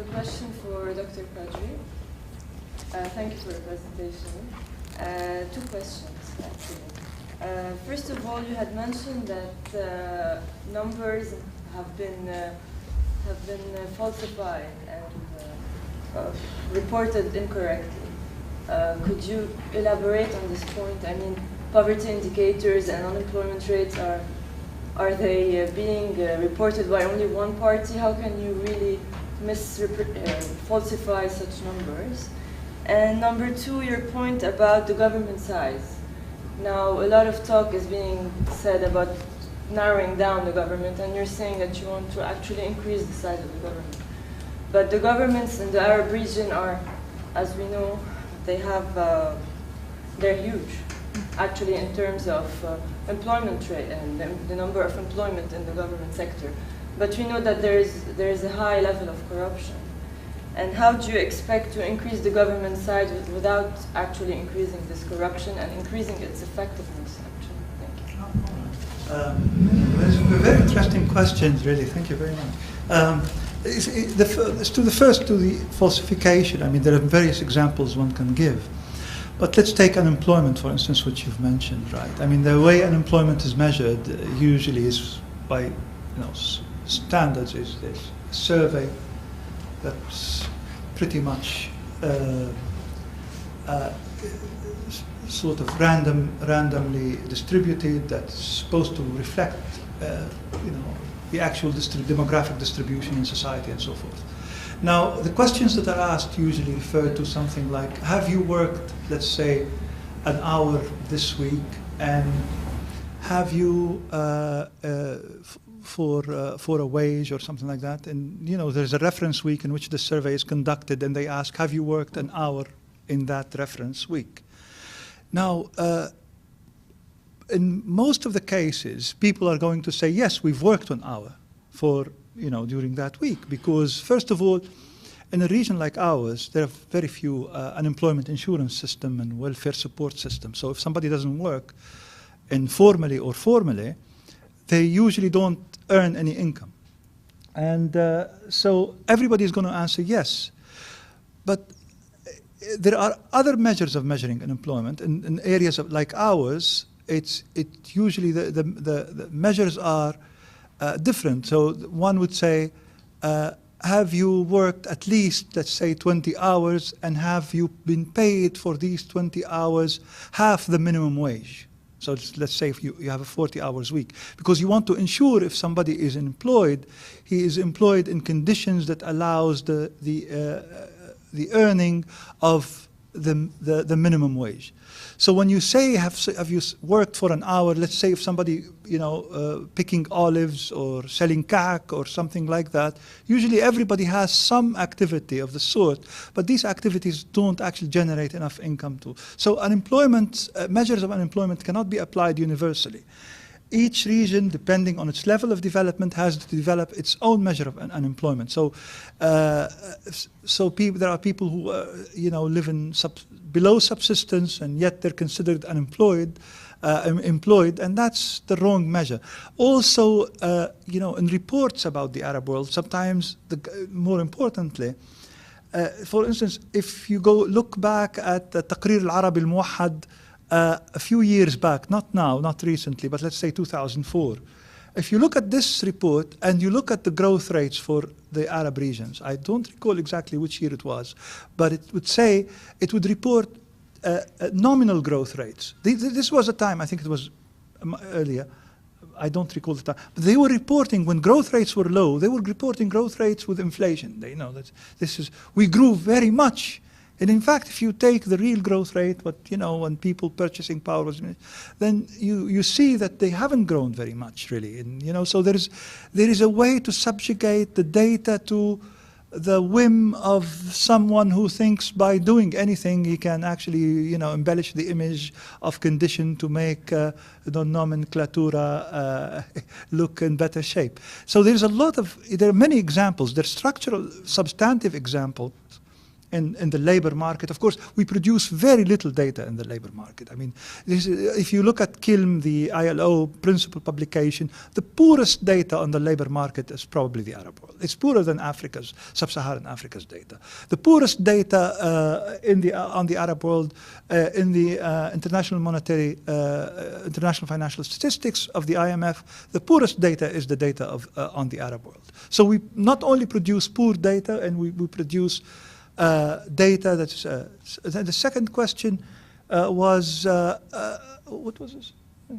a question for Dr. Kadri. Thank you for the presentation. Two questions, actually. First of all, you had mentioned that numbers have been falsified and reported incorrectly. Could you elaborate on this point? I mean, poverty indicators and unemployment rates are they being reported by only one party? How can you really falsify such numbers? And number two, your point about the government size. Now, a lot of talk is being said about narrowing down the government, and you're saying that you want to actually increase the size of the government. But the governments in the Arab region are, as we know, they're huge, actually, in terms of employment rate and the number of employment in the government sector. But we know that there is a high level of corruption. And how do you expect to increase the government size without actually increasing this corruption and increasing its effectiveness, actually? Thank you. Those were very interesting questions, really. Thank you very much. To the falsification, I mean, there are various examples one can give. But let's take unemployment, for instance, which you've mentioned, right? I mean, the way unemployment is measured usually is by, standards is this survey that's pretty much sort of randomly distributed, that's supposed to reflect, the actual demographic distribution in society and so forth. Now, the questions that are asked usually refer to something like, have you worked, let's say, an hour this week, and have you for a wage or something like that? And there's a reference week in which the survey is conducted, and they ask, have you worked an hour in that reference week? Now, in most of the cases, people are going to say, yes, we've worked an hour for, during that week, because first of all, in a region like ours, there are very few unemployment insurance system and welfare support system. So if somebody doesn't work informally or formally, they usually don't earn any income. And so everybody is going to answer yes. But there are other measures of measuring unemployment. In areas like ours, it usually the measures are different. So one would say, have you worked at least, let's say, 20 hours, and have you been paid for these 20 hours half the minimum wage? So let's say if you have a 40 hours week, because you want to ensure if somebody is employed, he is employed in conditions that allows the earning of the minimum wage. So when you say, have you worked for an hour, let's say if somebody, picking olives or selling kak or something like that, usually everybody has some activity of the sort, but these activities don't actually generate enough income to. So unemployment, measures of unemployment cannot be applied universally. Each region, depending on its level of development, has to develop its own measure of unemployment. So, there are people who, live in below subsistence, and yet they're considered unemployed, employed, and that's the wrong measure. Also, in reports about the Arab world, sometimes, more importantly, for instance, if you go look back at the Taqrir al-Arab al-Muwahhad, a few years back, not now, not recently, but let's say 2004. If you look at this report and you look at the growth rates for the Arab regions, I don't recall exactly which year it was, but it would report nominal growth rates. This was a time, I think it was earlier, I don't recall the time, but they were reporting when growth rates were low, they were reporting growth rates with inflation. They know that we grew very much. And in fact, if you take the real growth rate, when people purchasing power was, then you see that they haven't grown very much, really. And so there is a way to subjugate the data to the whim of someone who thinks by doing anything he can actually, embellish the image of condition to make the nomenclatura look in better shape. So there are many examples. There are structural, substantive examples in the labor market. Of course, we produce very little data in the labor market. I mean, if you look at KILM, the ILO principal publication, the poorest data on the labor market is probably the Arab world. It's poorer than Africa's, sub-Saharan Africa's data. The poorest data on the Arab world in the International Financial Statistics of the IMF, the poorest data is the data on the Arab world. So we not only produce poor data, and we produce data that's... the second question was... what was this? How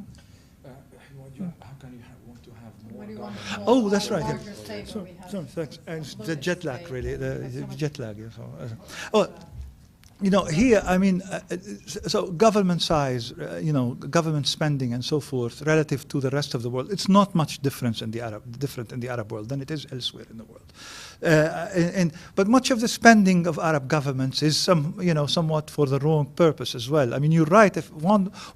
can you want to have more? Oh, that's right. Yeah. Sorry, Thanks. And the jet lag, really. The jet lag. Yeah, so, you know, here, I mean, so government size, you know, government spending and so forth, relative to the rest of the world, it's not much different in the Arab world than it is elsewhere in the world. But much of the spending of Arab governments is somewhat for the wrong purpose as well. I mean, you're right. If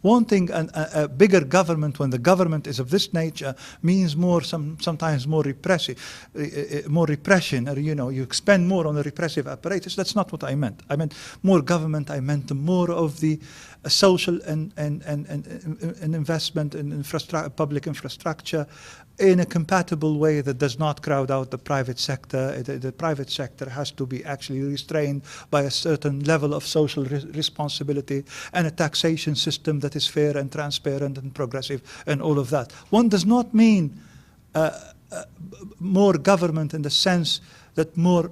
wanting a bigger government when the government is of this nature means sometimes more repression, or you expend more on the repressive apparatus. That's not what I meant. I meant more government. I meant more of the social and investment in public infrastructure in a compatible way that does not crowd out the private sector. The private sector has to be actually restrained by a certain level of social responsibility and a taxation system that is fair and transparent and progressive and all of that. One does not mean more government in the sense that more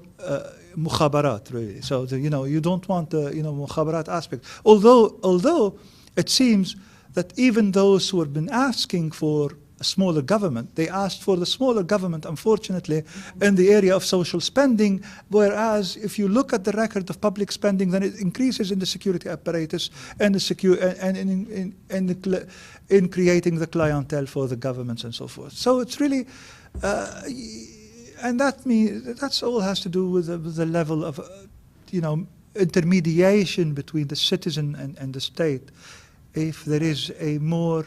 mukhabarat, really. So, you don't want the, mukhabarat aspect. Although it seems that even those who have been asking for a smaller government, they asked for the smaller government, unfortunately, in the area of social spending, whereas if you look at the record of public spending, then it increases in the security apparatus and in creating the clientele for the governments and so forth. So it's really, and that's all has to do with the level of, intermediation between the citizen and the state. If there is a more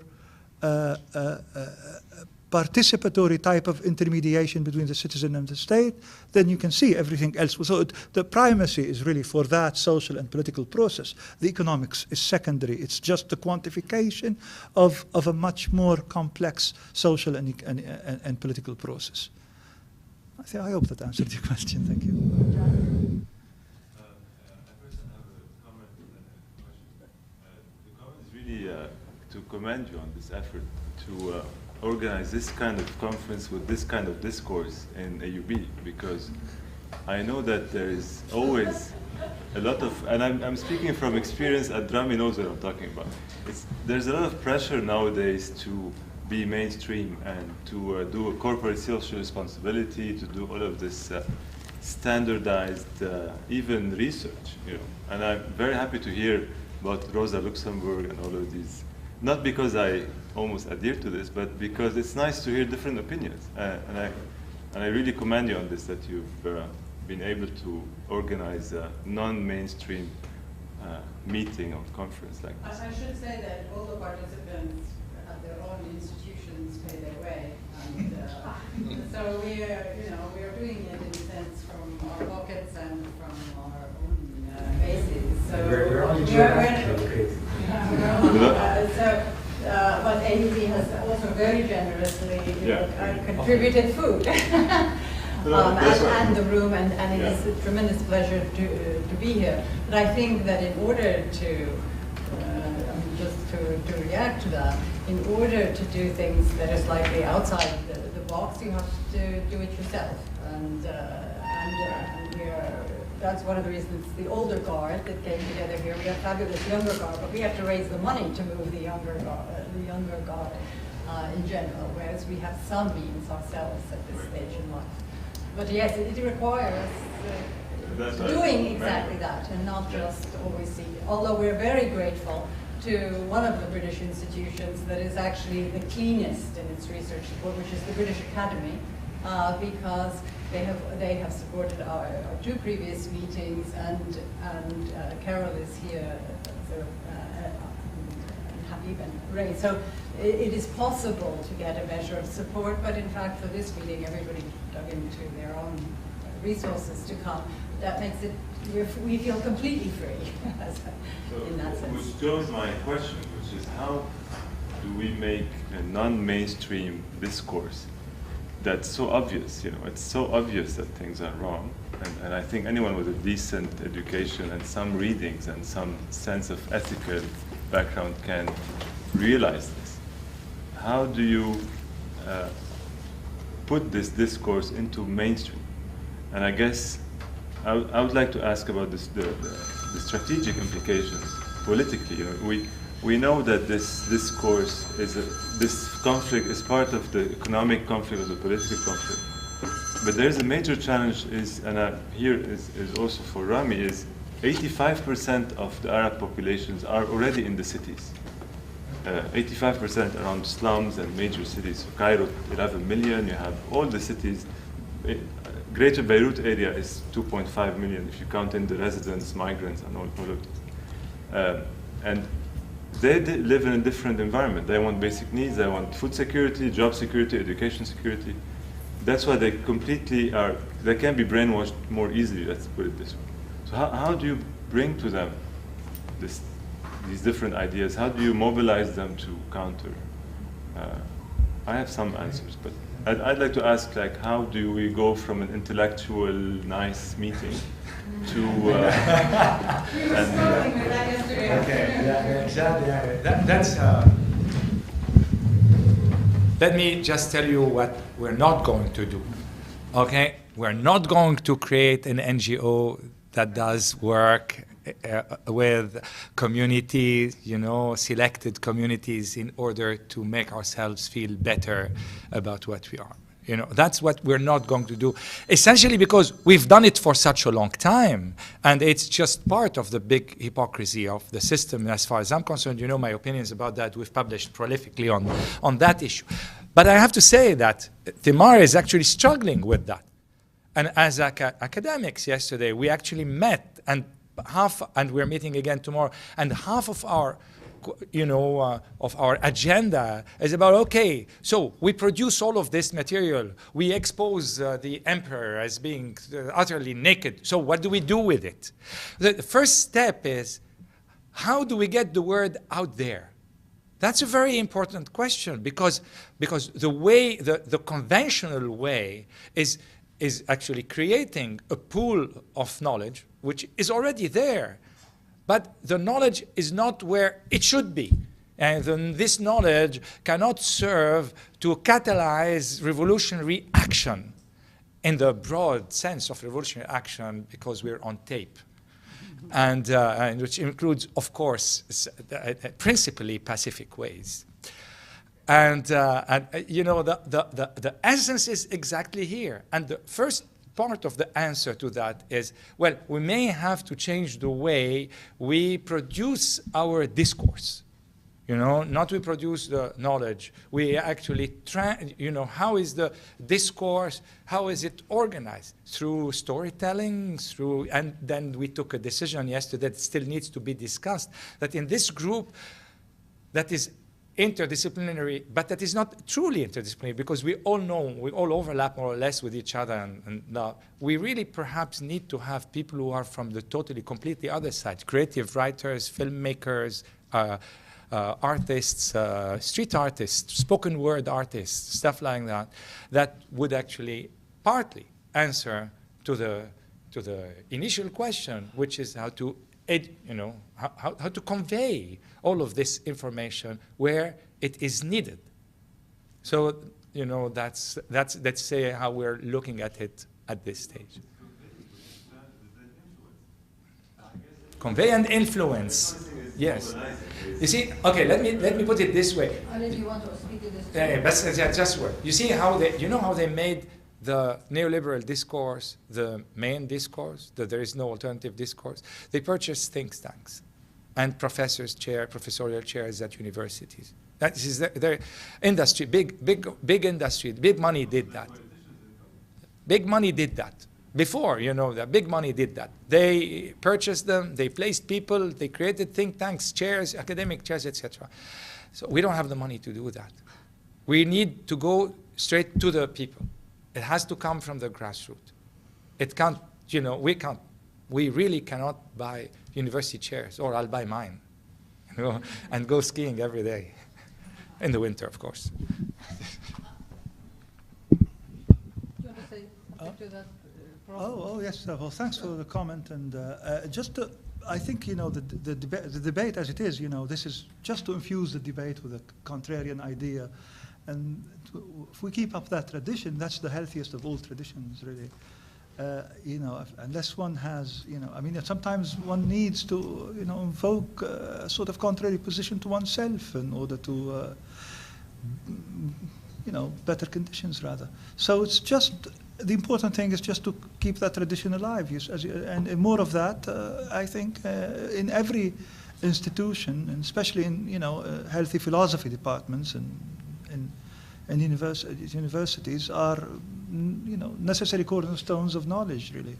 participatory type of intermediation between the citizen and the state, then you can see everything else. So the primacy is really for that social and political process. The economics is secondary. It's just the quantification of a much more complex social and political process. I hope that answered your question. Thank you. To commend you on this effort to organize this kind of conference with this kind of discourse in AUB, because I know that there is always a lot of, and I'm speaking from experience, and Rami knows what I'm talking about. There's a lot of pressure nowadays to be mainstream and to do a corporate social responsibility, to do all of this standardized, even research, And I'm very happy to hear about Rosa Luxemburg and all of these. Not because I almost adhere to this, but because it's nice to hear different opinions. And I really commend you on this, that you've been able to organize a non-mainstream meeting or conference like this. I should say that all the participants have their own institutions pay their way. And so we are doing it in a sense from our pockets and from our own bases. So we're only but AUB has also very generously contributed food and the room, and it is a tremendous pleasure to be here. But I think that in order to, just to react to that, in order to do things that are slightly outside the box, you have to do it yourself. And that's one of the reasons the older guard that came together here. We have fabulous younger guard, but we have to raise the money to move the younger guard in general, whereas we have some means ourselves at this stage in life. But yes, it requires doing exactly that and not just always see. Although we're very grateful to one of the British institutions that is actually the cleanest in its research support, which is the British Academy, because they have supported our two previous meetings, and Carol is here, and Habib and Ray. So it is possible to get a measure of support, but in fact for this meeting everybody dug into their own resources to come, that makes it, we feel completely free in that sense. Which goes my question, which is how do we make a non-mainstream discourse that's so obvious? You know, it's so obvious that things are wrong, and I think anyone with a decent education and some readings and some sense of ethical background can realize this. How do you put this discourse into mainstream? And I guess I would like to ask about this, the strategic implications politically. You know, we know that this discourse is this conflict is part of the economic conflict or the political conflict. But there's a major challenge here is also for Rami, is 85% of the Arab populations are already in the cities. 85% around slums and major cities. So Cairo, 11 million, you have all the cities. Greater Beirut area is 2.5 million if you count in the residents, migrants, and all of this. And they live in a different environment. They want basic needs, they want food security, job security, education security. That's why they completely are, they can be brainwashed more easily, let's put it this way. So how do you bring to them these different ideas? How do you mobilize them to counter? I have some answers, but I'd like to ask, like, how do we go from an intellectual, nice meeting to... Okay, yeah, exactly. That's... Let me just tell you what we're not going to do, okay? We're not going to create an NGO that does work with communities, selected communities in order to make ourselves feel better about what we are. That's what we're not going to do. Essentially because we've done it for such a long time, and it's just part of the big hypocrisy of the system. As far as I'm concerned, my opinions about that. We've published prolifically on that issue. But I have to say that Timar is actually struggling with that. And as academics yesterday, we actually met, and we're meeting again tomorrow, and half of our agenda is about, okay, so we produce all of this material, we expose the emperor as being utterly naked, so what do we do with it? The first step is, how do we get the word out there? That's a very important question, because the way, the conventional way is actually creating a pool of knowledge which is already there. But the knowledge is not where it should be. And then this knowledge cannot serve to catalyze revolutionary action in the broad sense of revolutionary action, because we're on tape. And which includes, of course, principally pacific ways. And the essence is exactly here. And the first part of the answer to that is, well, we may have to change the way we produce our discourse. Not we produce the knowledge. We actually, how is the discourse, how is it organized? Through storytelling, and then we took a decision yesterday that still needs to be discussed, that in this group that is interdisciplinary, but that is not truly interdisciplinary, because we all know, we all overlap more or less with each other, and we really perhaps need to have people who are from the totally, completely other side, creative writers, filmmakers, artists, street artists, spoken word artists, stuff like that, that would actually partly answer to the initial question, which is how to how to convey all of this information where it is needed. So, that's let's say how we're looking at it at this stage. Convey and influence. Yes. You see, okay, let me put it this way. Unless you want to speak to this. Yeah, just word. You see how they made the neoliberal discourse, the main discourse, that there is no alternative discourse. They purchased think tanks and professorial chairs at universities. That is their industry, big industry, big money did that. Big money did that. Before, that big money did that. They purchased them, they placed people, they created think tanks, chairs, academic chairs, etc. So we don't have the money to do that. We need to go straight to the people. It has to come from the grassroots. it can't, you know, we really cannot buy university chairs, or I'll buy mine, you know, and go skiing every day, in the winter, of course. Do you want to say something to that? Oh yes. Well, thanks for the comment. And just to, I think, you know, the debate as it is, you know, this is just to infuse the debate with a contrarian idea. And if we keep up that tradition, that's the healthiest of all traditions, really. You know, unless one has, you know, I mean, sometimes one needs to, you know, invoke a sort of contrary position to oneself in order to, you know, better conditions, rather. So it's just, the important thing is just to keep that tradition alive, and more of that, I think, in every institution, and especially in, you know, healthy philosophy departments and universities are, you know, necessary cornerstones of knowledge, really.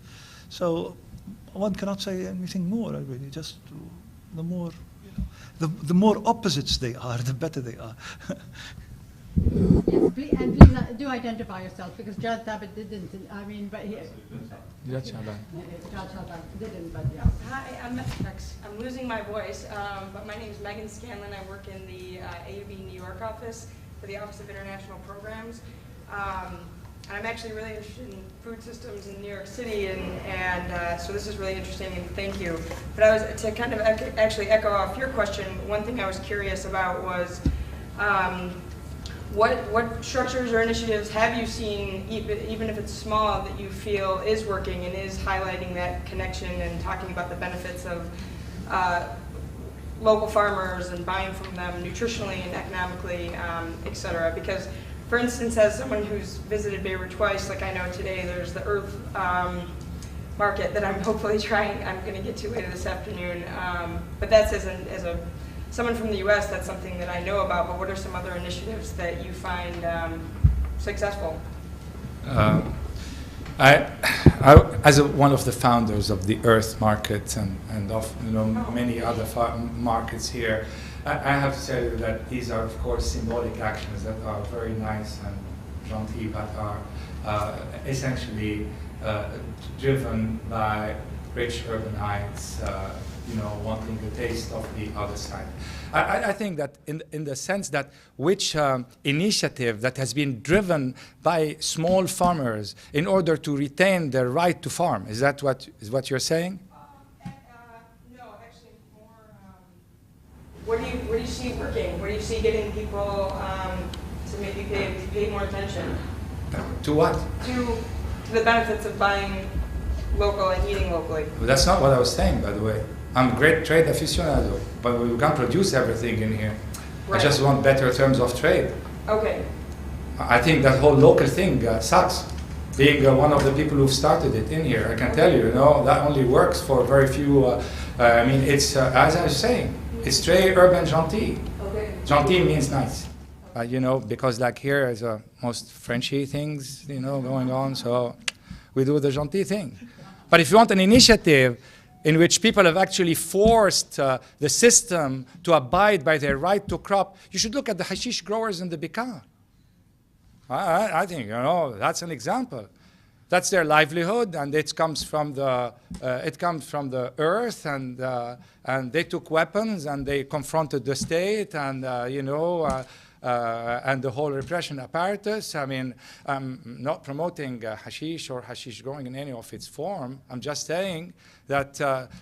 So one cannot say anything more, really. Just the more, you know, the more opposites they are, the better they are. Yes, please, and please do identify yourself, because Judge Tabit didn't. I mean, but here. Judge Tabit Didn't, but yeah. Hi, I'm losing my voice, but my name is Megan Scanlon. I work in the AUB New York office for the Office of International Programs. And I'm actually really interested in food systems in New York City, and so this is really interesting, and thank you. But I was, to kind of actually echo off your question, one thing I was curious about was what structures or initiatives have you seen, even if it's small, that you feel is working and is highlighting that connection and talking about the benefits of local farmers and buying from them nutritionally and economically, et cetera? Because, for instance, as someone who's visited Beirut twice, like I know today there's the Earth market that I'm hopefully I'm going to get to later this afternoon. But that's someone from the U.S., that's something that I know about, but what are some other initiatives that you find successful? As one of the founders of the Earth Market and of, you know, many other markets here, I have to tell you that these are, of course, symbolic actions that are very nice and gentil, but are essentially driven by rich urbanites, you know, wanting the taste of the other side. I think that in the sense that which initiative that has been driven by small farmers in order to retain their right to farm, is that what you're saying? No, actually more, what do you see working? What do you see getting people to maybe pay more attention? To what? To the benefits of buying local and eating locally. Well, that's not what I was saying, by the way. I'm a great trade aficionado, but we can't produce everything in here. Right. I just want better terms of trade. Okay. I think that whole local thing sucks. Being one of the people who've started it in here, I can tell you, you know, that only works for very few. I mean, it's, as I was saying, it's très urban gentil. Okay. Gentil means nice. You know, because like here is most Frenchy things, you know, going on, so we do the gentil thing. But if you want an initiative in which people have actually forced the system to abide by their right to crop, you should look at the hashish growers in the Bekaa. I think, you know, that's an example. That's their livelihood, and it comes from the earth, and they took weapons and they confronted the state, and you know. And the whole repression apparatus. I mean, I'm not promoting hashish or hashish growing in any of its form. I'm just saying that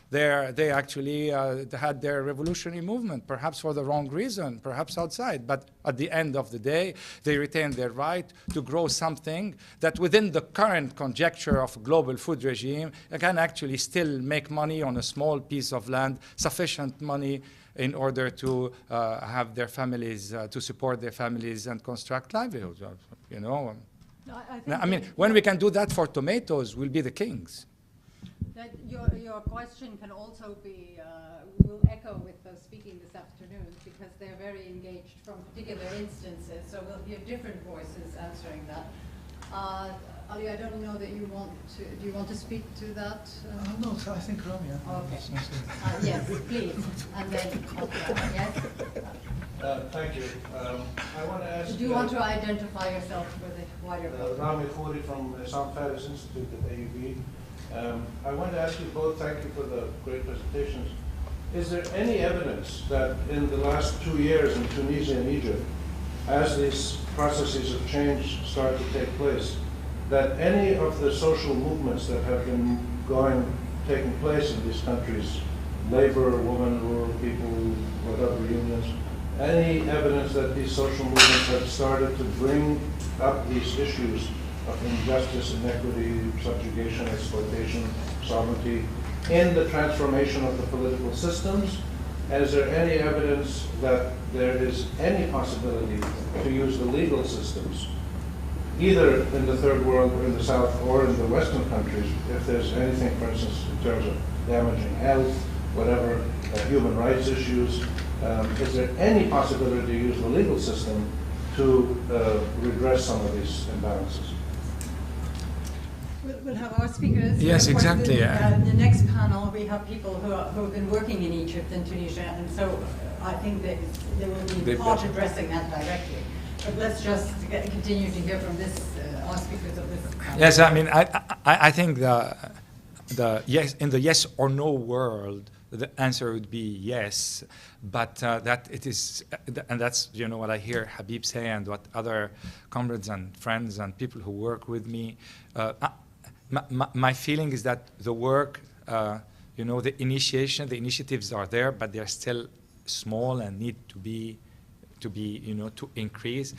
they actually had their revolutionary movement, perhaps for the wrong reason, perhaps outside. But at the end of the day, they retained their right to grow something that within the current conjecture of a global food regime can actually still make money on a small piece of land, sufficient money in order to have their families, to support their families and construct livelihoods, you know. I mean, when we can do that for tomatoes, we'll be the kings. That your question can also be, will echo with those speaking this afternoon, because they're very engaged from particular instances, so we'll hear different voices answering that. Ali, I don't know that you want to, do you want to speak to that? No, I think Rami. Okay. Yes, please. And then, yes. Thank you. I want to ask... Do you want to identify yourself with it wider? Rami Zurayk from Sam Faris Institute at AUB. I want to ask you both, thank you for the great presentations. Is there any evidence that in the last 2 years in Tunisia and Egypt, as these processes of change start to take place, that any of the social movements that have been taking place in these countries, labor, women, rural people, whatever unions, any evidence that these social movements have started to bring up these issues of injustice, inequity, subjugation, exploitation, sovereignty, in the transformation of the political systems? And is there any evidence that there is any possibility to use the legal systems, either in the third world or in the south or in the Western countries, if there's anything, for instance, in terms of damaging health, whatever, human rights issues, is there any possibility to use the legal system to redress some of these imbalances? We'll have our speakers. Yes, exactly. In the next panel, we have people who have been working in Egypt and Tunisia, and so I think that there will be part addressing that directly. But let's just continue to hear from our speakers of this panel. Yes, I mean, I think the yes, in the yes or no world, the answer would be yes, but that it is, and that's, you know, what I hear Habib say and what other comrades and friends and people who work with me. My feeling is that the work, you know, the initiatives are there, but they're still small and need to be, you know, to increase.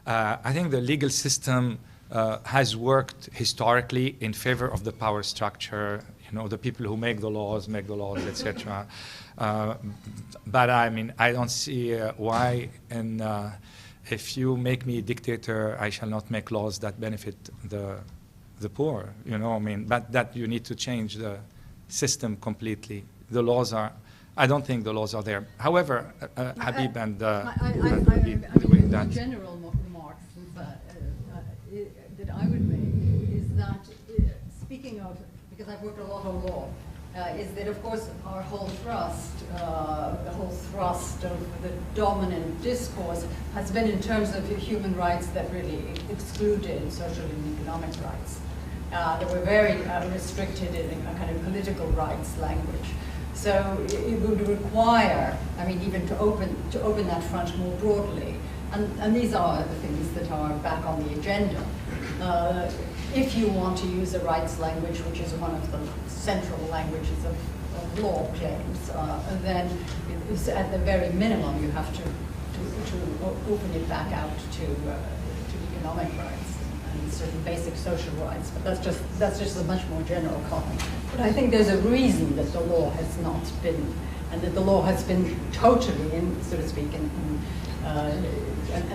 I think the legal system has worked historically in favor of the power structure. You know, the people who make the laws, etc. But I mean, I don't see why, and if you make me a dictator, I shall not make laws that benefit the poor. You know, I mean, but that you need to change the system completely. The laws are, I don't think the laws are there. However, Habib and Habib doing that. General remarks that I would make is that, speaking of, because I've worked a lot on law, is that of course our whole thrust, the whole thrust of the dominant discourse has been in terms of human rights that really excluded social and economic rights. They were very restricted in a kind of political rights language. So it would require, I mean, even to open that front more broadly. And these are the things that are back on the agenda. If you want to use a rights language, which is one of the central languages of law claims, then at the very minimum you have to open it back out to economic rights and certain basic social rights. But that's just a much more general comment. But I think there's a reason that the law has not been, and that the law has been totally, so to speak, and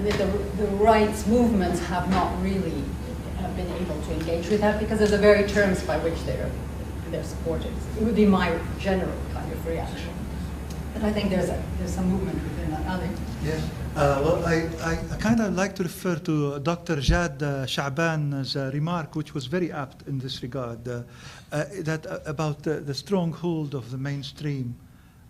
that the rights movements have not really been able to engage with that because of the very terms by which they're supported. It would be my general kind of reaction. But I think there's some movement within that. Are there? Yes. Well, I kind of like to refer to Dr. Jad Sha'ban's remark, which was very apt in this regard, that about the stronghold of the mainstream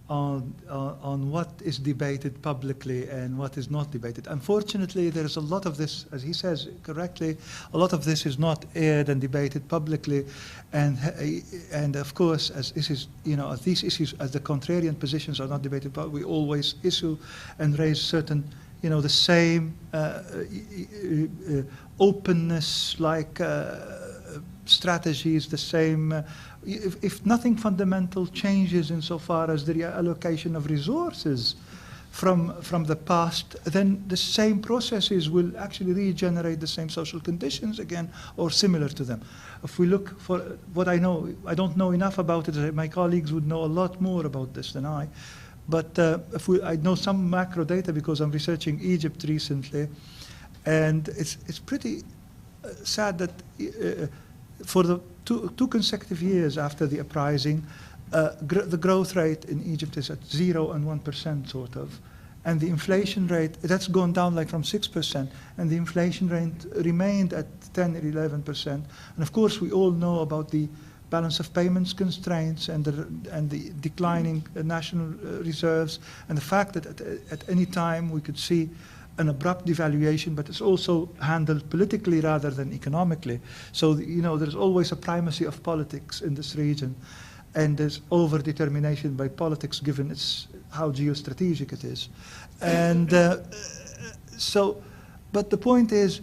on what is debated publicly and what is not debated. Unfortunately, there is a lot of this, as he says correctly, a lot of this is not aired and debated publicly, and of course, as this is, you know, as these issues, as the contrarian positions are not debated publicly, we always issue and raise certain, you know, the same openness, like strategies, the same. If nothing fundamental changes insofar as the reallocation of resources from the past, then the same processes will actually regenerate the same social conditions again or similar to them. If we look for what I know, I don't know enough about it. My colleagues would know a lot more about this than I. But I know some macro data because I'm researching Egypt recently, and it's pretty sad that for the two consecutive years after the uprising, the growth rate in Egypt is at 0 and 1% sort of, and the inflation rate, that's gone down like from 6%, and the inflation rate remained at 10 or 11%. And of course, we all know about the balance of payments constraints and the declining national reserves, and the fact that at any time we could see an abrupt devaluation, but it's also handled politically rather than economically. So, there's always a primacy of politics in this region, and there's over-determination by politics given how geostrategic it is. And but the point is,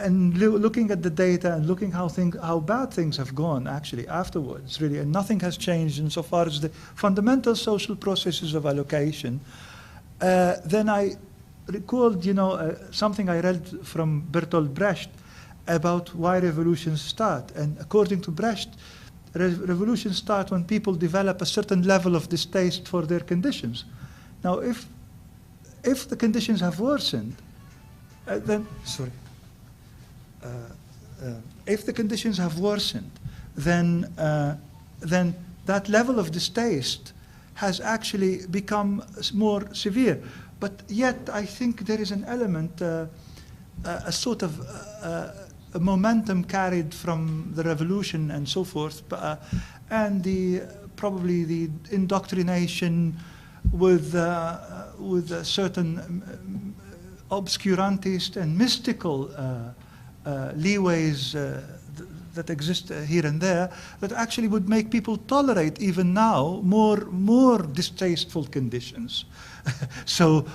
and looking at the data and looking how bad things have gone actually afterwards, really, and nothing has changed insofar as the fundamental social processes of allocation, then I recalled, something I read from Bertolt Brecht about why revolutions start. And according to Brecht, revolutions start when people develop a certain level of distaste for their conditions. Now, if the conditions have worsened, then if the conditions have worsened, then that level of distaste has actually become more severe. But yet, I think there is an element, a sort of a momentum carried from the revolution and so forth, and probably the indoctrination with a certain obscurantist and mystical leeways that exist here and there, that actually would make people tolerate even now more distasteful conditions. So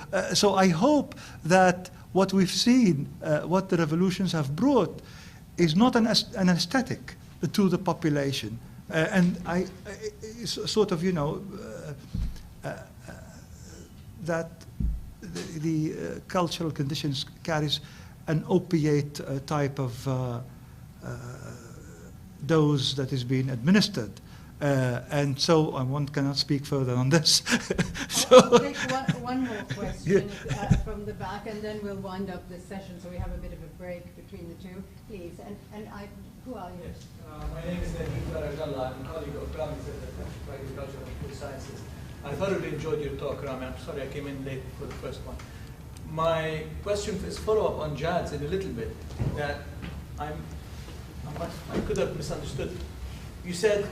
I hope that what we've seen, what the revolutions have brought, is not an aesthetic to the population, and sort of, that the cultural conditions carries an opiate type of dose that is being administered. And so one cannot speak further on this. I'll take one more question from the back, and then we'll wind up this session, so we have a bit of a break between the two, please. Who are you? Yes. My name is Nadeem Baragalla. I'm a colleague of Rami Zurayk at Agriculture and Food Sciences. I thoroughly enjoyed your talk, Rami. I'm sorry I came in late for the first one. My question is follow-up on Jad's in a little bit, that I could have misunderstood. You said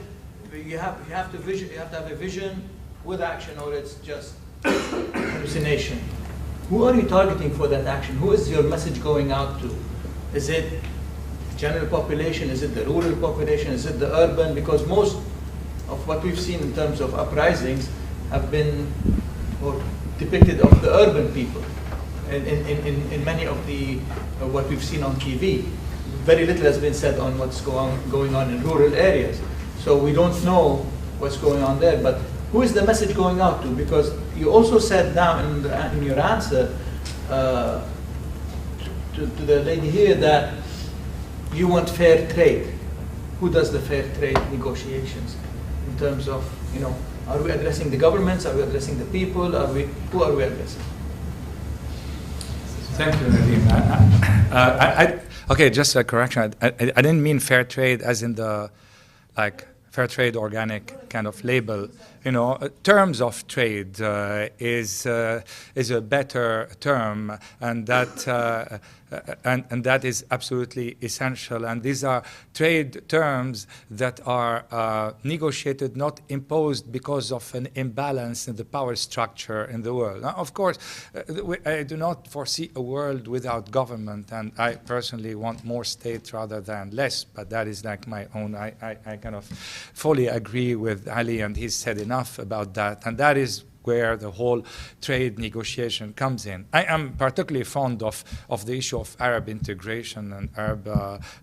you have to have a vision with action, or it's just hallucination. Who are you targeting for that action? Who is your message going out to? Is it the general population? Is it the rural population? Is it the urban? Because most of what we've seen in terms of uprisings have been depicted of the urban people in many of the what we've seen on TV. Very little has been said on what's going on in rural areas. So we don't know what's going on there. But who is the message going out to? Because you also said now in your answer to the lady here that you want fair trade. Who does the fair trade negotiations in terms of, are we addressing the governments? Are we addressing the people? Who are we addressing? Thank you, Nadeem. Okay, just a correction. I didn't mean fair trade as in the fair trade organic kind of label. Terms of trade is a better term, and that and that is absolutely essential. And these are trade terms that are negotiated, not imposed because of an imbalance in the power structure in the world. Now, of course, I do not foresee a world without government, and I personally want more state rather than less, but that is like my own. I kind of fully agree with Ali, and he's said enough about that, and that is where the whole trade negotiation comes in. I am particularly fond of the issue of Arab integration and Arab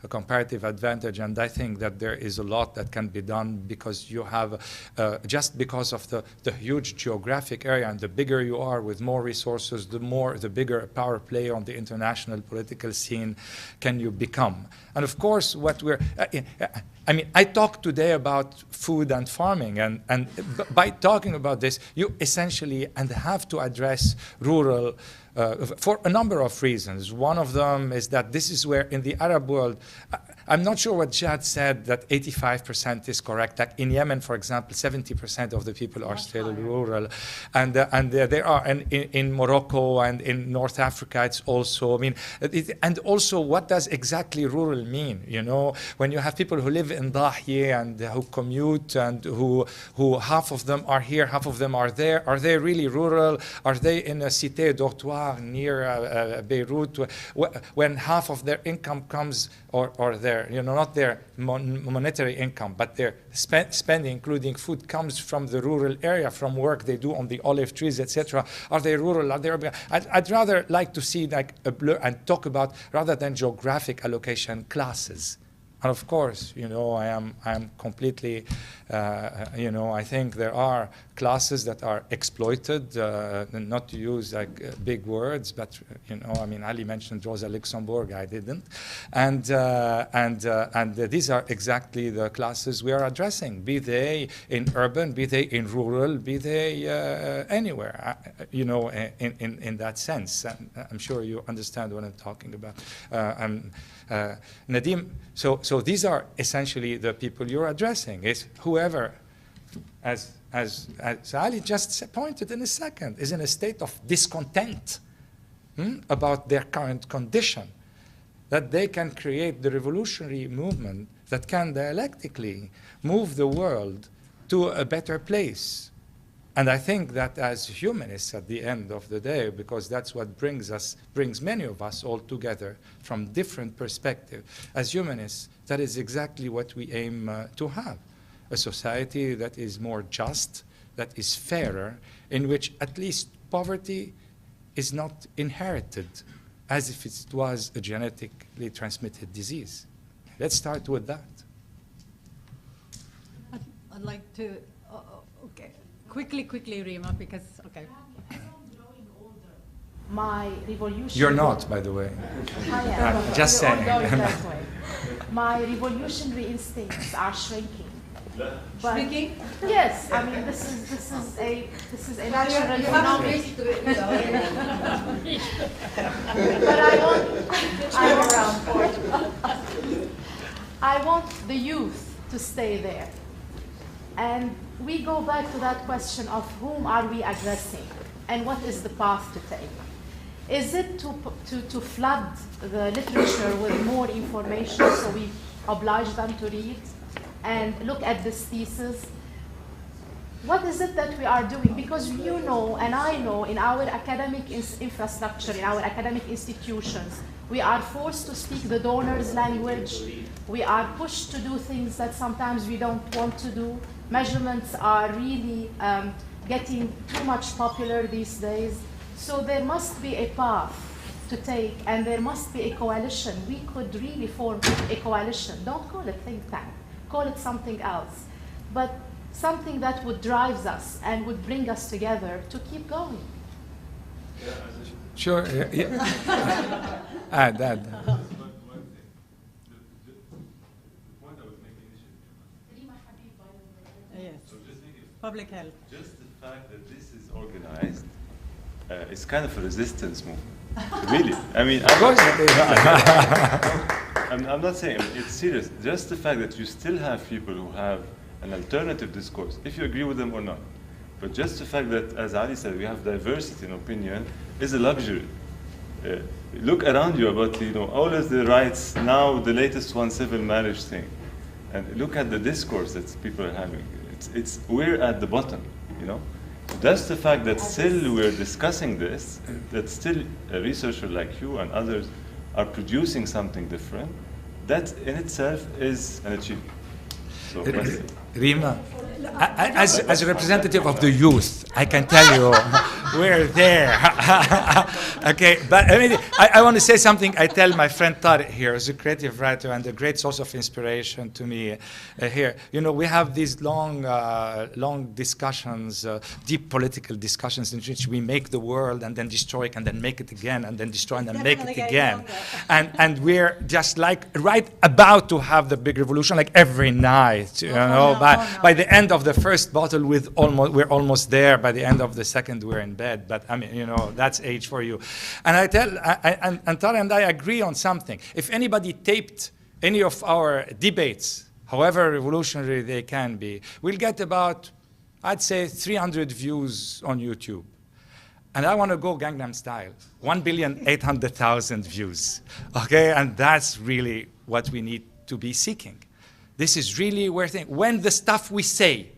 comparative advantage, and I think that there is a lot that can be done because you have, just because of the huge geographic area, and the bigger you are with more resources, the bigger power player on the international political scene can you become. And of course, what we're, I talked today about food and farming, and by talking about this, you essentially have to address rural for a number of reasons. One of them is that this is where, in the Arab world, I'm not sure what Jad said, that 85% is correct. Like in Yemen, for example, 70% of the people are still rural. And there are, and in Morocco and in North Africa, it's also, I mean, and also what does exactly rural mean? You know, when you have people who live in Dahiya and who commute and who half of them are here, half of them are there, are they really rural? Are they in a cité dortoir near Beirut, when half of their income comes, or their, you know, not their monetary income, but their spending, including food, comes from the rural area, from work they do on the olive trees, etc. Are they rural? Are they urban? I'd rather like to see like a blur and talk about, rather than geographic allocation, classes. And of course, you know, I am completely, you know, I think there are classes that are exploited, not to use like big words, but, you know, I mean, Ali mentioned Rosa Luxemburg, I didn't. And these are exactly the classes we are addressing, be they in urban, be they in rural, be they anywhere, you know, in that sense. And I'm sure you understand what I'm talking about. Nadim, so these are essentially the people you're addressing. Is whoever, as Ali just pointed in a second, is in a state of discontent about their current condition, that they can create the revolutionary movement that can dialectically move the world to a better place. And I think that as humanists at the end of the day, because that's what brings many of us all together from different perspectives, as humanists, that is exactly what we aim to have. A society that is more just, that is fairer, in which at least poverty is not inherited as if it was a genetically transmitted disease. Let's start with that. I'd like to, okay. Quickly, Rima, because, okay. My revolution. You're not, by the way. I am. Just saying. That way. My revolutionary instincts are shrinking. But Shrinking? yes, I mean this is a natural You haven't phenomenon. reached to it, But I want the youth to stay there. And we go back to that question of whom are we addressing and what is the path to take? Is it to flood the literature with more information so we oblige them to read and look at this thesis? What is it that we are doing? Because you know, and I know, in our academic infrastructure, in our academic institutions, we are forced to speak the donor's language. We are pushed to do things that sometimes we don't want to do. Measurements are really getting too much popular these days. So there must be a path to take, and there must be a coalition. We could really form a coalition. Don't call it think tank. Call it something else. But something that would drive us and would bring us together to keep going. Sure. Yeah. Dad. Yes. Public health. Just the fact that this is organized is kind of a resistance movement. Really. I mean, I'm not saying, it's serious. Just the fact that you still have people who have an alternative discourse, if you agree with them or not. But just the fact that, as Ali said, we have diversity in opinion is a luxury. Look around you about, all of the rights, now the latest one, civil marriage thing. And look at the discourse that people are having. We're at the bottom, That's the fact that still we're discussing this, that still a researcher like you and others are producing something different. That in itself is an achievement. So, Rima, as a representative of the youth, I can tell you we're there. Okay, but I want to say something. I tell my friend Tariq here, who's a creative writer and a great source of inspiration to me here. We have these long discussions, deep political discussions in which we make the world and then destroy it and then make it again and then destroy and then make it again. And we're just like right about to have the big revolution, like every night, By the end of the first bottle, we're almost there. By the end of the second, we're in bed. But I mean, that's age for you. And Tara and I agree on something. If anybody taped any of our debates, however revolutionary they can be, will get about, I'd say, 300 views on YouTube. And I want to go Gangnam Style, 1,800,000 views, okay? And that's really what we need to be seeking. This is really where when the stuff we say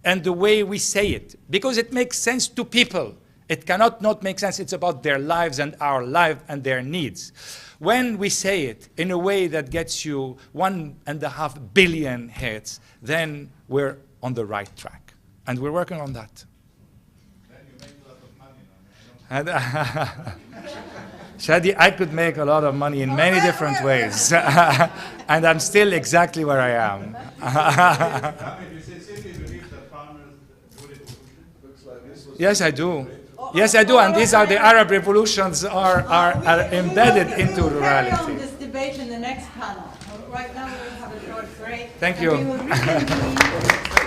and the way we say it, because it makes sense to people. It cannot not make sense. It's about their lives and our life and their needs. When we say it in a way that gets you 1.5 billion hits, then we're on the right track. And we're working on that. Then you make a lot of money. Shadi, I could make a lot of money in many different ways. And I'm still exactly where I am. You sincerely believe that farmers do revolution? Yes, I do. Yes, I do. And these are the Arab revolutions are embedded into We will carry on rurality. this debate in the next panel. Right now we will have a short break. Thank and you. we will reconvene